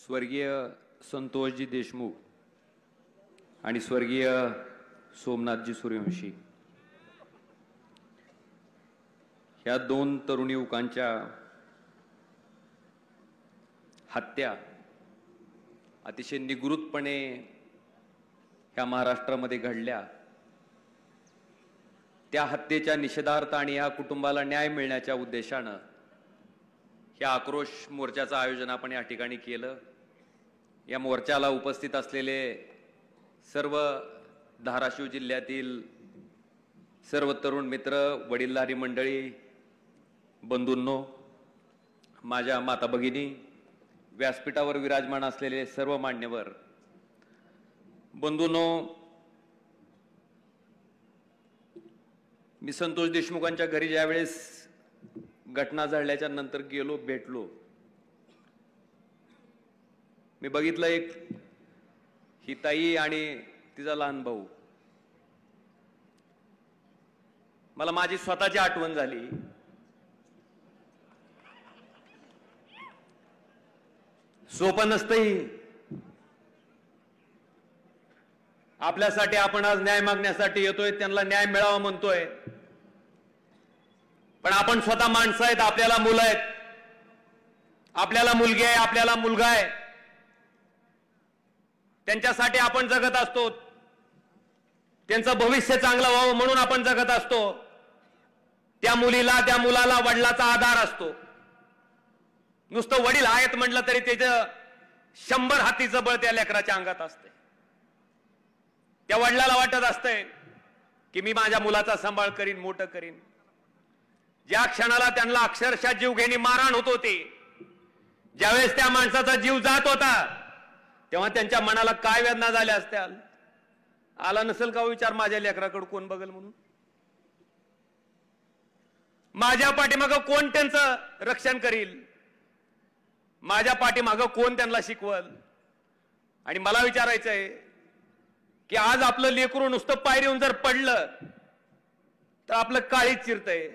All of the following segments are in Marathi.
स्वर्गीय संतोषजी देशमुख आणि स्वर्गीय सोमनाथजी सूर्यवंशी ह्या दोन तरुण युवकांच्या हत्या अतिशय निगृहीतपणे ह्या महाराष्ट्रामध्ये घडल्या। त्या हत्येच्या निषेधार्थ आणि या कुटुंबाला न्याय मिळण्याच्या उद्देशाने या आक्रोश मोर्चाचं आयोजन आपण या ठिकाणी केलं। या मोर्चाला उपस्थित असलेले सर्व धाराशिव जिल्ह्यातील सर्व तरुण मित्र, वडीलधारी मंडळी, बंधूंनो, माझ्या माता भगिनी, व्यासपीठावर विराजमान असलेले सर्व मान्यवर बंधूंनो, मी संतोष देशमुखांच्या घरी ज्यावेळेस घटना झाल्याच्या नंतर गेलो, भेटलो, मी बघितलं एक ही ताई आणि तिचा लहान भाऊ। मला माझी स्वतःची आठवण झाली। सोपं नसतंही, आपल्यासाठी आपण आज न्याय मागण्यासाठी येतोय, त्यांना न्याय मिळावा म्हणतोय, पण आपण स्वतः माणसं आहेत, आपल्याला मुलं आहेत, आपल्याला मुलगी आहे, आपल्याला मुलगा आहे, त्यांच्यासाठी आपण जगत असतो, त्यांचं भविष्य चांगलं व्हावं म्हणून आपण जगत असतो। त्या मुलीला, त्या मुलाला वडिलाचा आधार असतो। नुसतं वडील आहेत म्हटलं तरी त्याचं 100 हातीचं बळ त्या लेकराच्या अंगात असते। त्या वडिलाला वाटत असतंय की मी माझ्या मुलाचा सांभाळ करीन, मोठं करीन। ज्या क्षणाला त्यांना अक्षरशः जीवघेणी मारहाण होत होती, ज्यावेळेस त्या माणसाचा जीव जात होता, तेव्हा त्यांच्या मनाला काय वेदना झाल्या असत्या। आला नसेल का विचार, माझ्या लेकराकडे कोण बघेल म्हणून? माझ्या पाठीमागं कोण त्यांचं रक्षण करील? माझ्या पाठीमागं कोण त्यांना शिकवल? आणि मला विचारायचंय की आज आपलं लेकरू नुसतं पायरीहून जर पडलं तर आपलं काळीच चिरतंय।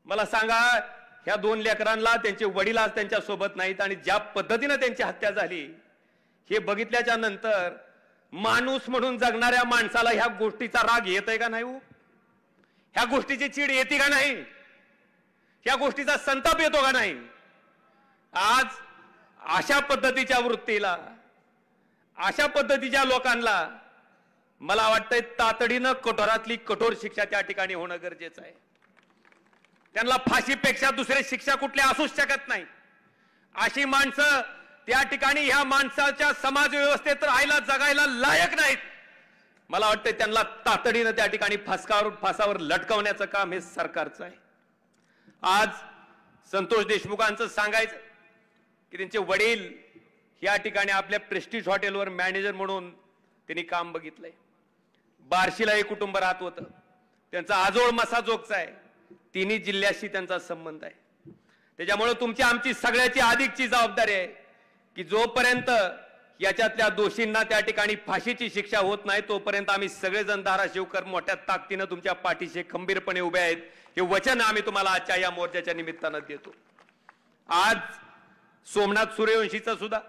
मला सांगा, ह्या दोन लेकरांना त्यांचे वडील आज त्यांच्या सोबत नाहीत आणि ज्या पद्धतीने त्यांची हत्या झाली हे बघितल्याच्या नंतर माणूस म्हणून जगणाऱ्या माणसाला ह्या गोष्टीचा राग येतोय का नाही? ह्या गोष्टीची चीड येते का नाही? ह्या गोष्टीचा संताप येतो का नाही? आज अशा पद्धतीच्या वृत्तीला, अशा पद्धतीच्या लोकांना मला वाटतंय तातडीनं कठोरातली कठोर शिक्षा त्या ठिकाणी होणं गरजेचं आहे। त्यांना फाशीपेक्षा दुसरे शिक्षा कुठले असूच शकत नाही। अशी माणसं त्या ठिकाणी ह्या माणसाच्या समाज व्यवस्थेत राहायला, जगायला लायक नाहीत। मला वाटतंय त्यांना तातडीनं त्या ठिकाणी फासावर लटकवण्याचं काम हे सरकारचं आहे। आज संतोष देशमुखांचं सांगायचं की त्यांचे वडील या ठिकाणी आपल्या प्रेस्टिज हॉटेलवर मॅनेजर म्हणून त्यांनी काम बघितलंय। बार्शीला एक कुटुंब राहत होतं, त्यांचा आजोळ मसाजोगचा आहे, तिन्ही जिल्ह्याशी त्यांचा संबंध आहे। त्याच्यामुळे तुमची आमची सगळ्याची अधिकची जबाबदारी आहे की जोपर्यंत याच्यातल्या दोषींना त्या ठिकाणी फाशीची शिक्षा होत नाही तोपर्यंत आम्ही सगळेजण धाराशिवकर मोठ्या ताकदीनं तुमच्या पाठीशी खंबीरपणे उभे आहेत, हे वचन आम्ही तुम्हाला आजच्या या मोर्चाच्या निमित्तानं देतो। आज सोमनाथ सूर्यवंशीचं सुद्धा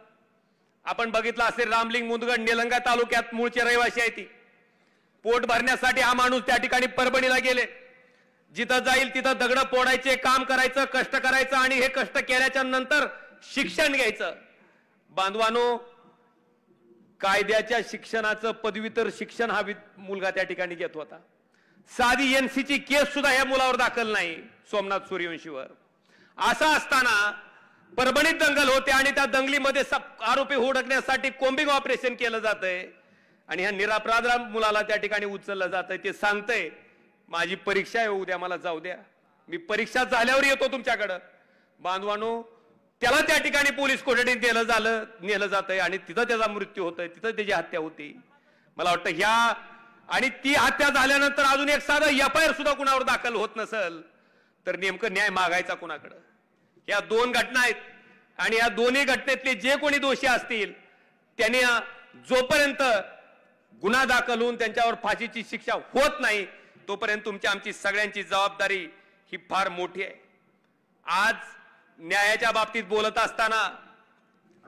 आपण बघितलं असेल, रामलिंग मुदगड निलंगा तालुक्यात मूळचे रहिवासी आहे। ती पोट भरण्यासाठी हा माणूस त्या ठिकाणी परभणीला गेले, जिथं जाईल तिथं दगड फोडायचे, काम करायचं, कष्ट करायचं आणि हे कष्ट केल्याच्या नंतर शिक्षण घ्यायचं। बांधवानो, कायद्याच्या शिक्षणाचं पदव्युत्तर शिक्षण हा मुलगा त्या ठिकाणी घेत होता। साधी एनसीची केस सुद्धा या मुलावर दाखल नाही, सोमनाथ सूर्यवंशीवर। असं असताना परभणीत दंगल होते आणि त्या दंगलीमध्ये आरोपी हुडकण्यासाठी कोम्बिंग ऑपरेशन केलं जातंय आणि ह्या निरपराध मुलाला त्या ठिकाणी उचललं जातंय। ते सांगतंय माझी परीक्षा आहे, उद्या मला जाऊ द्या, मी परीक्षा झाल्यावर येतो तुमच्याकडं। बांधवानो, त्याला त्या ठिकाणी पोलीस कोठडीत नेलं जातंय आणि तिथं त्याचा मृत्यू होतोय, तिथं त्याची हत्या होती। मला वाटतं ह्या आणि ती हत्या झाल्यानंतर अजून एक साधा एफआयआर सुद्धा कुणावर दाखल होत नसेल तर नेमकं न्याय मागायचा कुणाकडं? या दोन घटना आहेत आणि या दोन्ही घटनेतले जे कोणी दोषी असतील त्यांनी जोपर्यंत गुन्हा दाखल होऊन त्यांच्यावर फाशीची शिक्षा होत नाही तोपर्यंत तुमची आमची सगळ्यांची जबाबदारी ही फार मोठी आहे। आज न्यायाच्या बाबतीत बोलत असताना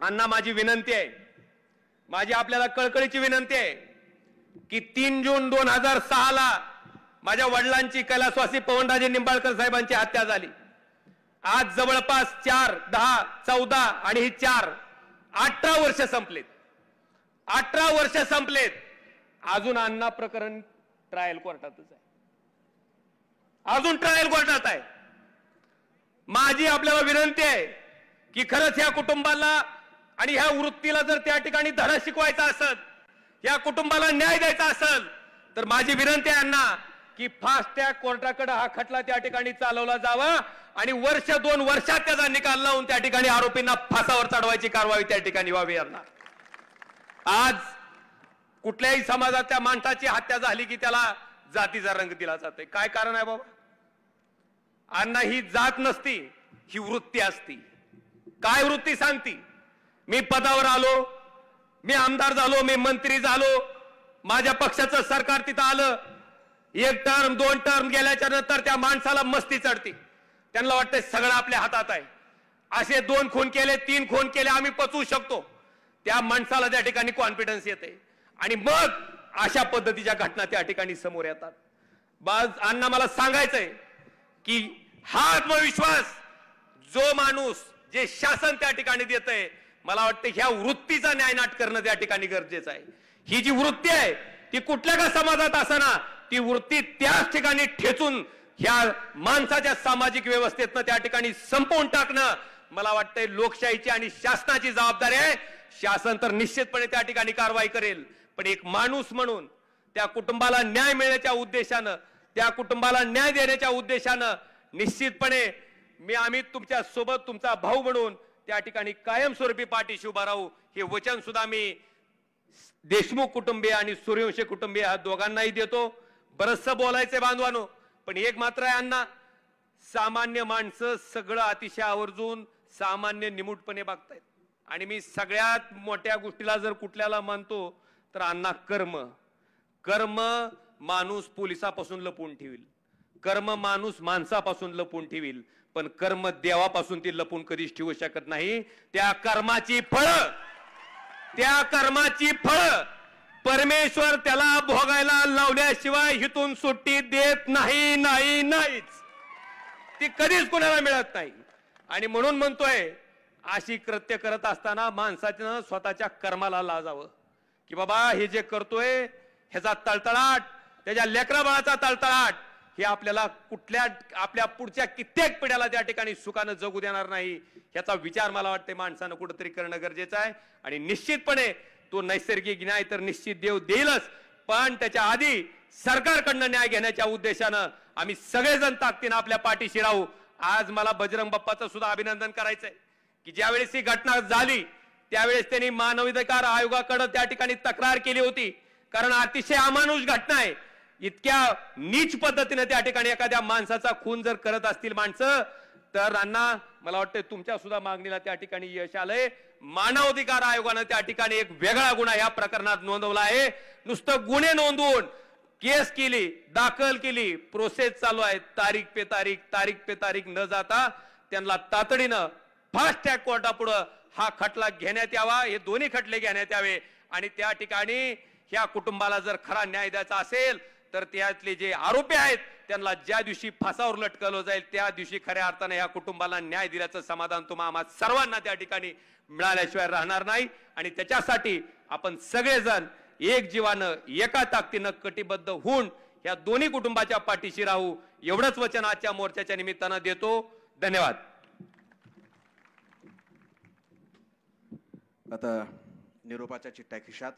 अण्णा माझी विनंती आहे, माझी आपल्याला कळकळीची विनंती आहे की 3 जून 2006 ला माझ्या वडिलांची कैलासवासी पवनराजे निंबाळकर साहेबांची हत्या झाली. आज जवळपास 4, 10, 14 आणि ही 4 18 वर्ष संपलेत. 18 वर्ष संपलेत. अजून अण्णा प्रकरण ट्रायल कोर्टातच आहे. अजून ट्रायल कोर्टात आहे. माझी आपल्याला विनंती आहे की खरंच या कुटुंबाला आणि ह्या वृत्तीला जर त्या ठिकाणी धडा शिकवायचा असेल, या कुटुंबाला न्याय द्यायचा असेल, तर माझी विनंती आहे अण्णा की फास्ट ट्रॅक कोर्टाकडे हा खटला त्या ठिकाणी चालवला जावा आणि 1-2 वर्षात त्याचा निकाल लावून त्या ठिकाणी आरोपींना फासावर चढवायची कारवाई त्या ठिकाणी व्हावी. अण्णा आज कुठल्याही समाजाच्या माणसाची हत्या झाली की त्याला जातीचा रंग दिला जातोय. काय कारण आहे बाबा? अण्णा ही जात नसती, ही वृत्ती असती. काय वृत्ती सांगती? मी पदावर आलो, मी आमदार झालो, मी मंत्री झालो, माझ्या पक्षाचं सरकार तिथं आलं, 1 टर्म 2 टर्म गेल्याच्या नंतर त्या माणसाला मस्ती चढती. त्यांना वाटतंय सगळं आपल्या हातात आहे. असे 2 खून केले, 3 खून केले, आम्ही पचवू शकतो. त्या माणसाला त्या ठिकाणी कॉन्फिडन्स येते आणि मग अशा पद्धतीच्या घटना त्या ठिकाणी समोर येतात. बाज अण्णा मला सांगायचंय की हा आत्मविश्वास जो माणूस, जे शासन त्या ठिकाणी देतंय, मला वाटतं ह्या वृत्तीचा न्यायनाट करणं त्या ठिकाणी गरजेचं आहे. ही जी वृत्ती आहे ती कुठल्या का समाजात असना, ती वृत्ती त्याच ठिकाणी ठेचून ह्या माणसाच्या सामाजिक व्यवस्थेतनं त्या ठिकाणी संपवून टाकणं मला वाटतंय लोकशाहीची आणि शासनाची जबाबदारी आहे. शासन तर निश्चितपणे त्या ठिकाणी कारवाई करेल, पण एक माणूस म्हणून त्या कुटुंबाला न्याय मिळण्याच्या उद्देशानं, त्या कुटुंबाला न्याय देण्याच्या उद्देशानं निश्चितपणे आम्ही तुमच्या सोबत, तुमचा भाऊ म्हणून त्या ठिकाणी कायमस्वरूपी पाठीशी उभा राहू. हे वचन सुद्धा मी देशमुख कुटुंबीय आणि सूर्यवंशी कुटुंबीय ह्या दोघांनाही देतो. बरचसं बोलायचे बांधवानो, पण एक मात्र आहे अण्णा, सामान्य माणसं सगळं अतिशय आवर्जून सामान्य निमूटपणे बघतायत. आणि मी सगळ्यात मोठ्या गोष्टीला जर कुठल्याला मानतो तर अण्णा कर्म माणूस पोलिसापासून लपवून ठेवील, कर्म माणूस माणसापासून लपवून ठेवील, पण कर्म देवापासून ती लपून कधीच ठेवू शकत नाही. त्या कर्माची फळ परमेश्वर त्याला भोगायला लावल्याशिवाय हिथून सुट्टी देत नाहीच. ती कधीच कोणाला मिळत नाही. आणि म्हणून म्हणतोय, अशी कृत्य करत असताना माणसानं स्वतःच्या कर्माला लाजावं की बाबा हे जे करतोय ह्याचा तळतळाट, त्याच्या लेकराबाळाचा तळतळाट हे आपल्याला आपल्या पुढच्या कित्येक पिढ्याला त्या ठिकाणी सुखानं जगू देणार नाही. ह्याचा विचार मला वाटते माणसानं कुठेतरी करणं गरजेचं आहे. आणि निश्चितपणे तो नैसर्गिक न्याय तर निश्चित देव देईलच, पण त्याच्या आधी सरकारकडनं न्याय घेण्याच्या उद्देशानं आम्ही सगळेजण ताकदीनं आपल्या पाठीशी राहू. आज मला बजरंग बाप्पाचं सुद्धा अभिनंदन करायचंय की ज्यावेळेस ही घटना झाली त्यावेळेस त्यांनी मानवाधिकार आयोगाकडे त्या ठिकाणी तक्रार केली होती, कारण अतिशय अमानुष घटना आहे. इतक्या नीच पद्धतीने त्या ठिकाणी एखाद्या माणसाचा खून जर करत असतील माणसं, तर अण्णा मला वाटतं तुमच्या सुद्धा मागणीला त्या ठिकाणी यश आलंय. मानवाधिकार आयोगानं त्या ठिकाणी एक वेगळा गुन्हा या प्रकरणात नोंदवला आहे. नुसतं गुन्हे नोंदवून केस केली, दाखल केली, प्रोसेस चालू आहे. तारीख पे तारीख न जाता त्यांना तातडीनं फास्ट ट्रॅक कोर्टापुढे हा खटला घेण्यात यावा, हे दोन्ही खटले घेण्यात यावे. आणि त्या ठिकाणी ह्या कुटुंबाला जर खरा न्याय द्यायचा असेल तर त्यातले जे आरोपी आहेत त्यांना ज्या दिवशी फासावर लटकवलं जाईल त्या दिवशी खऱ्या अर्थाने या कुटुंबाला न्याय दिल्याचं समाधान तुम्हा आम्हा सर्वांना त्या ठिकाणी मिळाल्याशिवाय राहणार नाही. आणि त्याच्यासाठी आपण सगळेजण एक जीवानं, एका ताकदीनं कटिबद्ध होऊन या दोन्ही कुटुंबाच्या पाठीशी राहू, एवढंच वचन आजच्या मोर्चाच्या निमित्तानं देतो. धन्यवाद. आता निरोपाच्या चिठ्ठ्या खिशात